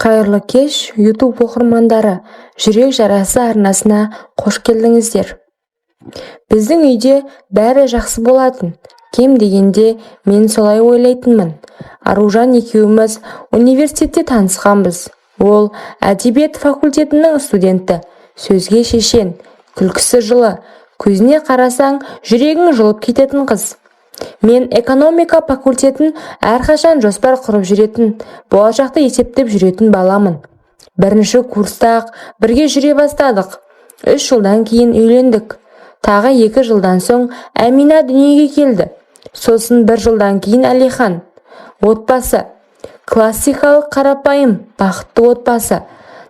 Қайырлы кеш, YouTube оқырмандары, жүрек жарасы арнасына қош келдіңіздер. Біздің үйде бәрі жақсы болатын. Кем дегенде мен солай ойлайтынмын. Аружан екеуміз университетте танысқанбыз. Ол әдебиет факультетінің студенті, сөзге шешен, күлкісі жылы, көзіне қарасаң жүрегің жылып кететін қыз. Мен экономика факультетін әрқашан жоспар құрып жүретін, болашақты есептеп жүретін баламын. Бірінші курста бірге жүре бастадық. 3 жылдан кейін үйлендік. Тағы 2 жылдан соң Әмина дүниеге келді. Сосын 1 жылдан кейін Әлихан. Отбасы. Классикалық қарапайым, бақытты отбасы.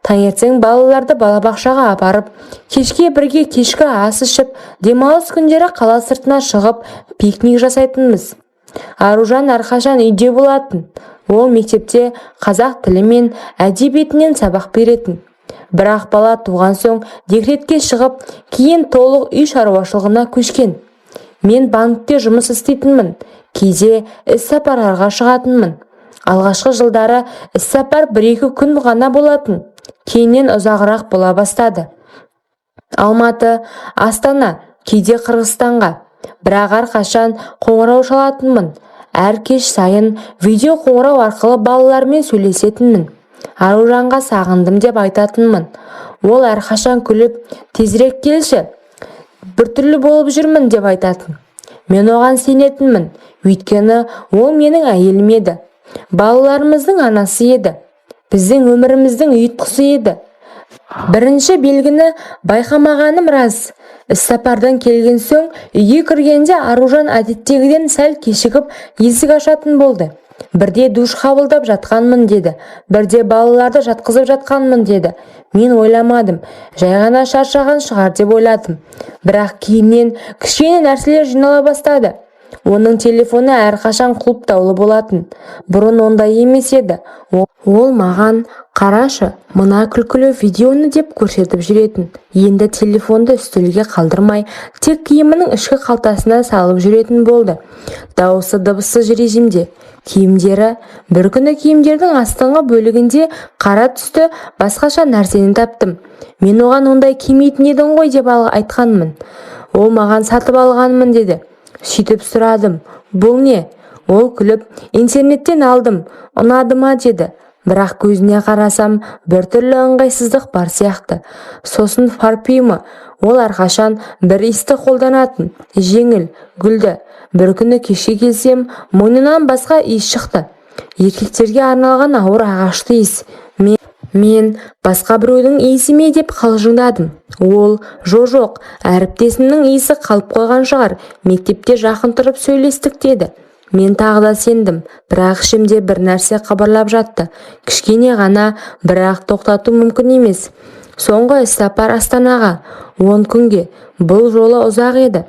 Таңертең балаларды балабақшаға апарып, кешке бірге кешкі ас ішіп, демалыс күндері қала сыртына шығып, пикник жасайтынбыз. Аружан әрқашан үйде болатын. Ол мектепте қазақ тілі мен әдебиетінен сабақ беретін. Бірақ бала туған соң декретке шығып, кейін толық үй шаруашылығына көшкен. Мен банкте жұмыс істейтінмін. Кейде іс-сапарларға шығатынмын. Алғашқы жылдары іс-сапар 1-2 күн ғана болатын. Кейіннен ұзағырақ бола бастады. Алматы, Астана, кейде Қырғызстанға. Бірақ әрқашан қоңырау шалатынмын. Әр кеш сайын видео қоңырау арқылы балалармен сөйлесетінмін. Аружанға сағындым деп айтатынмын. Ол әрқашан күліп, тезірек келші, біртүрлі болып жүрмін деп айтатын. Мен оған сенетінмін, өйткені ол менің әйелім еді. Балаларымыздың анасы еді. Біздің өміріміздің ұйытқысы еді. Бірінші белгіні байқамағаным рас. Іс-сапардан келген соң үйге кіргенде Аружан әдеттегіден сәл кешігіп есік ашатын болды. Бірде душ қабылдап жатқанмын деді. Бірде балаларды жатқызып жатқанмын деді. Мен ойламадым. Жай ғана шаршаған шығар деп ойладым. Бірақ кейіннен кішкене нәрселер жинала бастады. Оның телефоны әрқашан құлыптаулы болатын. Бұрын ондай емес еді. Ол маған қарашы, мына күлкілі видеоны деп көрсетіп жүретін. Енді телефонды үстелге қалдырмай, тек киімінің ішкі қалтасына салып жүретін болды. Дауысы дыбыссыз режимде. Киімдері, бір күні киімдердің астыңғы бөлігінде қара түсті басқаша нәрсені таптым. Мен оған ондай кимейтін едің ғой деп айтқанмын. Ол маған сатып алғанмын деді. Сөйтіп сұрадым, бұл не? Ол күліп, интернеттен алдым, ұнады ма деді. Бірақ көзіне қарасам, біртүрлі ыңғайсыздық бар сияқты. Сосын парфюмі, ол әрқашан бір иісті қолданатын, жеңіл, гүлді. Бір күні кешке келсем, мойнынан басқа иіс шықты. Еркектерге арналған ауыр ағашты иіс. Мен басқа біреудің иісі ме деп қалжыңдадым. Ол, жоқ, әріптесімнің иісі қалып қойған шығар, мектепте жақын тұрып сөйлестік деді. Мен тағы да сендім, бірақ ішімде бір нәрсе қыбырлап жатты. Кішкене ғана, бірақ тоқтату мүмкін емес. Соңғы іс-сапар Астанаға, 10 күнге, бұл жолы ұзақ еді.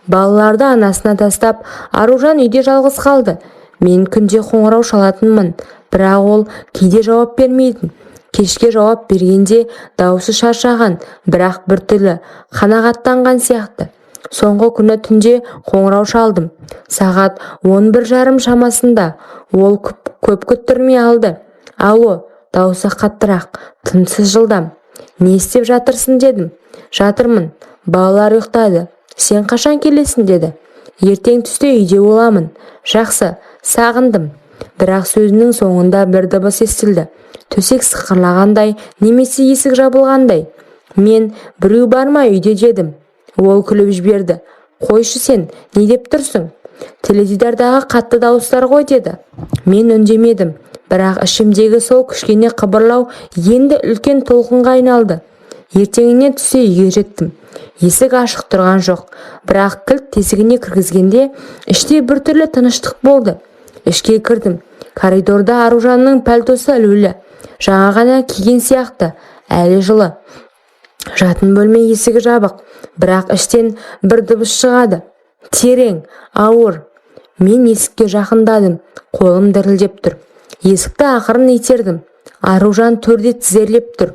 Балаларды анасына тастап, Аружан үйде жалғыз қалды. Мен күнде қоңырау шалатынмын, бірақ ол кейде жауап бермейтін. Кешке жауап бергенде дауысы шаршаған, бірақ біртүрлі қанағаттанған сияқты. Соңғы күні түнде қоңырау шалдым. Сағат 11:30 шамасында. Ол көп күттірмей алды. Алло, дауысы қаттырақ, тынымсыз жылдам. Не істеп жатырсың дедім. Жатырмын, балалар ұйықтады. Сен қашан келесің деді. Ертең түсте үйде боламын. Жақсы, сағындым. Бірақ сөзінің соңында бір дыбыс естілді. Төсек сықырлағандай, немесе есік жабылғандай. Мен біреу бар ма үйде дедім. Ол күліп жіберді. Қойшы сен, не деп тұрсың? Теледидардағы қатты дауыстар ғой деді. Мен үндемедім. Бірақ ішімдегі сол кішкене қыбырлау енді үлкен толқынға айналды. Ертеңіне түсе үйге жеттім. Есік ашық тұрған жоқ. Бірақ кілт тесігіне кіргізгенде іште біртүрлі тыныштық болды. Ішке кірдім. Коридорда Аружанның пальтосы ілулі. Жаңа ғана киген сияқты, әлі жылы. Жатын бөлме есігі жабық, бірақ іштен бір дыбыс шығады. Терең, ауыр. Мен есікке жақындадым, қолым дірілдеп тұр. Есікті ақырын итердім. Аружан төрде тізерлеп тұр.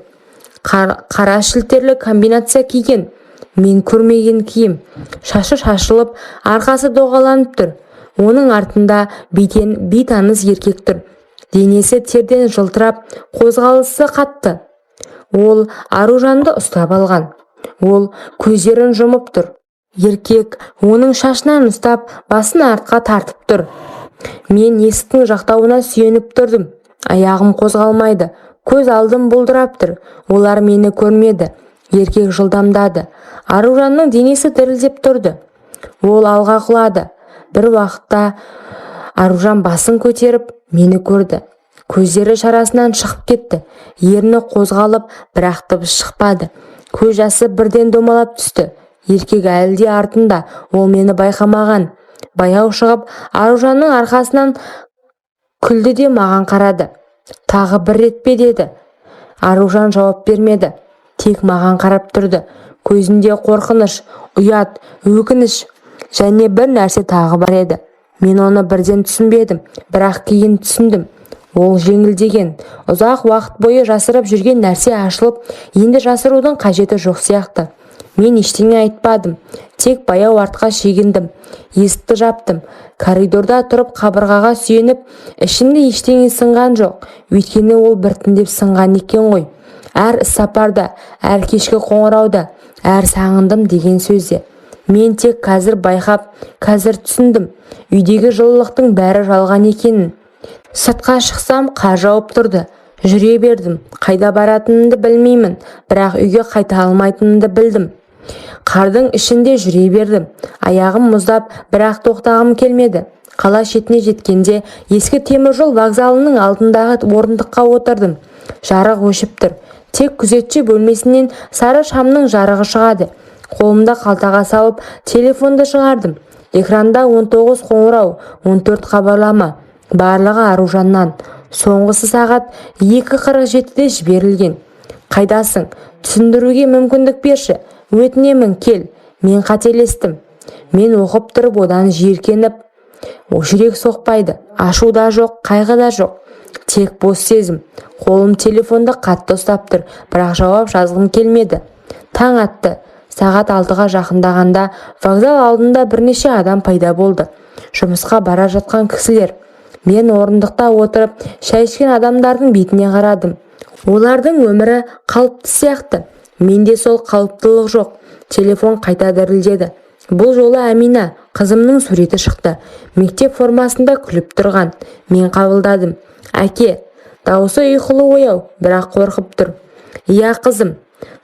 Қара шілтерлі комбинация киген. Мен көрмеген киім. Шашы шашылып, арқасы доғаланып тұр. Оның артында бейтаныс еркек тұр. денесі терден жылтырап, қозғалысы қатты. Ол Аружанды ұстап алған. Ол көздерін жұмып тұр. Еркек оның шашынан ұстап, басын артқа тартып тұр. Мен есіктің жақтауына сүйеніп тұрдым. Аяғым қозғалмайды. Көз алдым бұлдырап тұр. Олар мені көрмеді. Еркек жылдамдады. Аружанның денесі дірілдеп тұрды. Ол алға құлады. Бір уақытта Аружан басын көтеріп мені көрді. Көздері шарасынан шығып кетті. Ерні қозғалып, бірақ дыбыс шықпады. Көз жасы бірден домалап түсті. Еркек әлі де артында. Ол мені байқамаған. Баяу шығып, Аружанның арқасынан күлді де маған қарады. Тағы бір рет пе деді. Аружан жауап бермеді. Тек маған қарап тұрды. Көзінде қорқыныш, ұят, өкініш және бір нәрсе тағы бар еді. Мен оны бірден түсінбедім, бірақ кейін түсіндім. Ол жеңілдеген. Ұзақ уақыт бойы жасырып жүрген нәрсе ашылып, енді жасырудың қажеті жоқ сияқты. Мен ештеңе айтпадым. Тек баяу артқа шегіндім. Есікті жаптым. Коридорда тұрып қабырғаға сүйеніп, ішімде ештеңе сынған жоқ. Өйткені ол біртіндеп сынған екен ғой. Әр іс-сапарда, әр кешкі қоңырауда, әр сағындым деген сөзде. Мен тек қазір байқап, қазір түсіндім. Үйдегі жылылықтың бәрі жалған екенін. Сыртқа шықсам қар жауып тұрды. Жүре бердім. Қайда баратынымды білмеймін, бірақ үйге қайта алмайтынымды білдім. Қардың ішінде жүре бердім. Аяғым мұздап, бірақ тоқтағым келмеді. Қала шетіне жеткенде ескі теміржол вокзалының алдындағы орындыққа отырдым. Жарық өшіп тұр. Тек күзетші бөлмесінен сары шамның жарығы шығады. Қолымда қалтаға салып, телефонды шығардым. Экранда 19 қоңырау, 14 хабарлама. Барлығы Аружаннан. Соңғысы сағат 2:47-де жіберілген. Қайдасың? Түсіндіруге мүмкіндік берші. Өтінемін, кел. Мен қателестім. Мен оқып тұрып одан жиіркеніп. Жүрек соқпайды. Ашу да жоқ, қайғы да жоқ. Тек бос сезім. Қолым телефонды қатты ұстап тұр, бірақ жауап жазғым келмеді. Таң атты. Сағат 6-ға жақындағанда вокзал алдында бірнеше адам пайда болды. Жұмысқа бара жатқан кісілер. Мен орындықта отырып, шай ішкен адамдардың бетіне қарадым. Олардың өмірі қалыпты сияқты. Менде сол қалыптылық жоқ. Телефон қайта дірілдеді. Бұл жолы Әмина, қызымның суреті шықты. Мектеп формасында күліп тұрған. Мен қабылдадым. Әке, дауысы ұйқылы ояу, бірақ қорқып тұр. Иә қызым,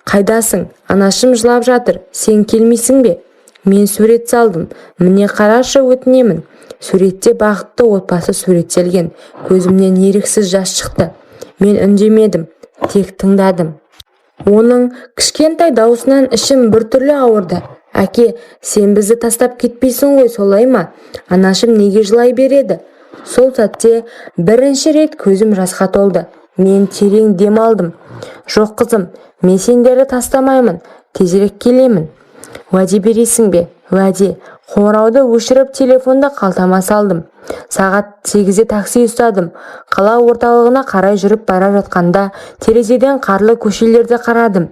қайдасың? Анашым жылап жатыр. Сен келмейсің бе? Мен сурет салдым. Міне қарашы, өтінемін. Суретте бақытты отбасы суреттелген. Көзімнен еріксіз жас шықты. Мен үндемедім, тек тыңдадым. Оның кішкентай даусынан ішім біртүрлі ауырды. Әке, сен бізді тастап кетпейсің ғой, солай ма? Анашым неге жылай береді? Сол сәтте бірінші рет көзім жасқа толды. Мен терең дем алдым. Жоқ қызым, мен сендерді тастамаймын. Тезірек келемін. Уәде бересің бе? Уәде. Қоңырауды өшіріп телефонды қалтама салдым. Сағат 8-де такси ұстадым. Қала орталығына қарай жүріп бара жатқанда терезеден қарлы көшелерді қарадым.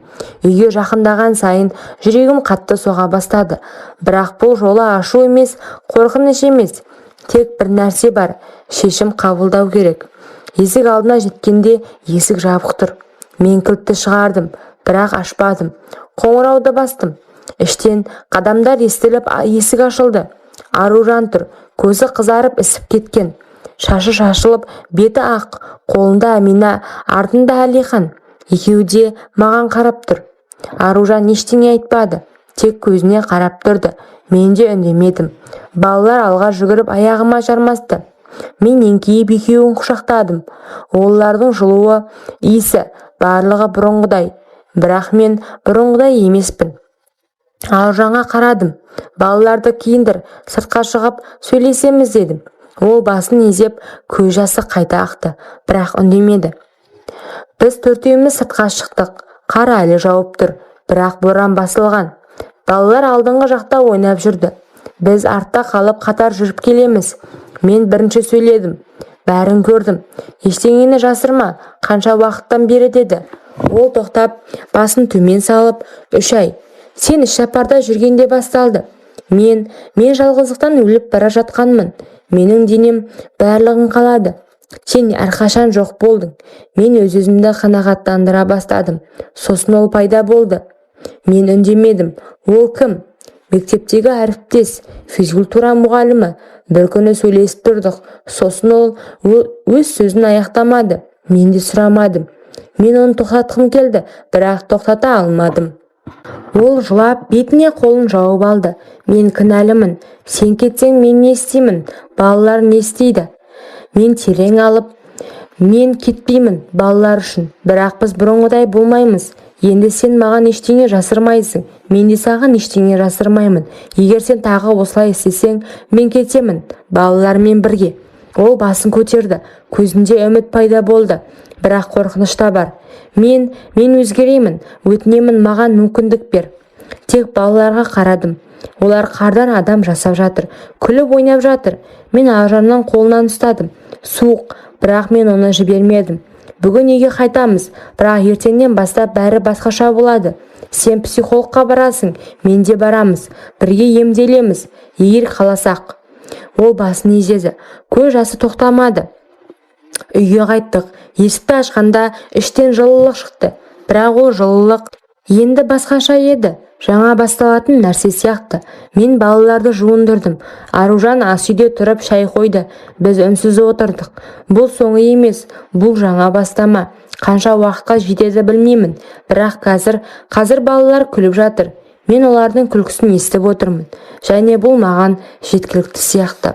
Үйге жақындаған сайын жүрегім қатты соға бастады. Бірақ бұл жолы ашу емес, қорқыныш емес. Тек бір нәрсе бар. Шешім қабылдау керек. Есік алдына жеткенде есік жабық тұр. Мен кілтті шығардым, бірақ ашпадым. Қоңырауды бастым. Іштен қадамдар естіліп есік ашылды. Аружан тұр. Көзі қызарып ісіп кеткен. Шашы шашылып, беті ақ. Қолында Әмина, артында Әлихан. Екеуі де маған қарап тұр. Аружан ештеңе айтпады. Тек көзіне қарап тұрды. Мен де үндемедім. Балалар алға жүгіріп аяғыма жармасты. Мен еңкейіп екеуін құшақтадым. Олардың жылуы, иісі, барлығы бұрынғыдай. Бірақ мен бұрынғыдай емеспін. Аружанға қарадым. Балаларды киіндір, сыртқа шығып сөйлесеміз дедім. Ол басын изеп, көз жасы қайта ақты, бірақ үндемеді. Біз төртеуміз сыртқа шықтық. Қар әлі жауып тұр, бірақ боран басылған. Балалар алдыңғы жақта ойнап жүрді. Біз артта қалып қатар жүріп келеміз. Мен бірінші сөйледім. Бәрін көрдім. Ештеңені жасырма, қанша уақыттан бері деді. Ол тоқтап, басын төмен салып, 3 ай. Сен іс-сапарда жүргенде басталды. Мен жалғыздықтан өліп бара жатқанмын. Менің денем барлығын қалады. Сен әрқашан жоқ болдың. Мен өз-өзімді қанағаттандыра бастадым. Сосын ол пайда болды. Мен үндемедім. Ол кім? Мектептегі әріптес, физкультура мұғалімі. Бір күні сөйлесіп тұрдық. Сосын ол өз сөзін аяқтамады. Мен де сұрамадым. Мен оны тоқтатқым келді, бірақ тоқтата алмадым. Ол жылап, бетіне қолын жауып алды. Мен кінәлімін. Сен кетсең мен не істеймін? Балалар не істейді? Мен терең алып, мен кетпеймін балалар үшін, бірақ біз бұрынғыдай болмаймыз. Енді сен маған ештеңе жасырмайсың, мен де саған ештеңе жасырмаймын. Егер сен тағы осылай істесең, мен кетемін, балалармен бірге. Ол басын көтерді, көзінде үміт пайда болды, бірақ қорқыныш та бар. Мен өзгеремін, өтінемін, маған мүмкіндік бер. Тек балаларға қарадым. Олар қардан адам жасап жатыр, күліп ойнап жатыр. Мен Ақжанның қолынан ұстадым. Суық, бірақ мен оны жібермедім. Бүгін үйге қайтамыз, бірақ ертеңнен бастап бәрі басқаша болады. Сен психологқа барасың, мен де барамыз. Бірге емделеміз, егер қаласақ. Ол басын изеді, көз жасы тоқтамады. Үйге қайттық. Есікті ашқанда іштен жылылық шықты. Бірақ ол жылылық енді басқаша еді. Жаңа басталатын нәрсе сияқты. Мен балаларды жуындырдым. Аружан ас үйде тұрып шай қойды. Біз үнсіз отырдық. Бұл соңы емес, бұл жаңа бастама. Қанша уақытқа жетеді білмеймін. Бірақ қазір балалар күліп жатыр. Мен олардың күлкісін естіп отырмын. Және бұл маған жеткілікті сияқты.